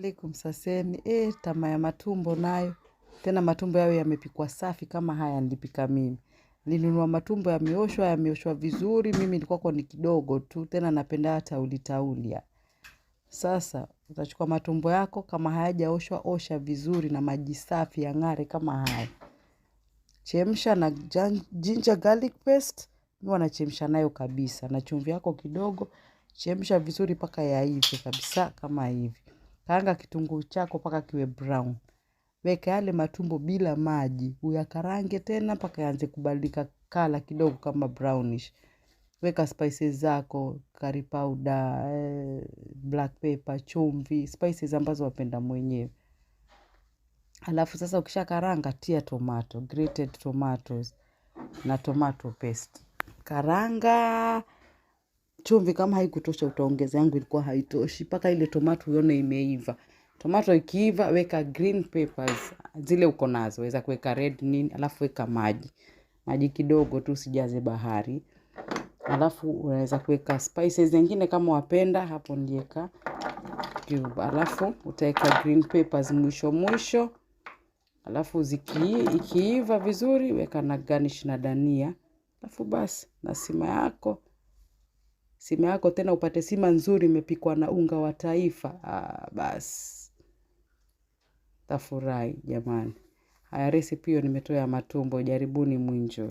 Alaikum saseni, tamaa ya matumbo nayo. Tena matumbo yawe yamepikwa safi kama haya nilipika mimi. Nilinunua matumbo yameoshwa vizuri, mimi nilikuwa ni kidogo tu, tena napenda hata tauli. Sasa, utachukua matumbo yako kama hayajaoshwa, osha vizuri na maji safi yang'are kama haya. Chemsha na ginger garlic paste, mimi nachemsha nayo kabisa. Na chumvi yako kidogo, chemsha vizuri mpaka yaive kabisa kama hivi. Kaanga kitunguu chako mpaka kiwe brown. Weka yale matumbo bila maji. Uyakarange tena mpaka yaanze kubadilika kala kidogo kama brownish. Weka spices zako, curry powder, black pepper, chumvi, spices ambazo wapenda mwenyewe. Alafu sasa ukisha karanga tia tomato, grated tomatoes na tomato paste. Karanga, chumvi kama haikutosha utaongeza, yangu ilikuwa haitoshi. Mpaka ile tomato uone imeiva. Tomato ikiiva, weka green peppers. Zile uko nazo, weza kuweka red nini, alafu weka maji. Maji kidogo tu usijaze bahari. Alafu unaweza kuweka spices zingine kama wapenda, hapo ndieka cube. Alafu utaweka green peppers mwisho. Alafu ikiiva vizuri, weka na garnish na dania. Alafu basi, na sima yako tena upate sima nzuri imepikwa na unga wa taifa. Basi, tafurahi jamani. Haya recipe hiyo nimetoa ya matumbo, jaribuni muenjoy.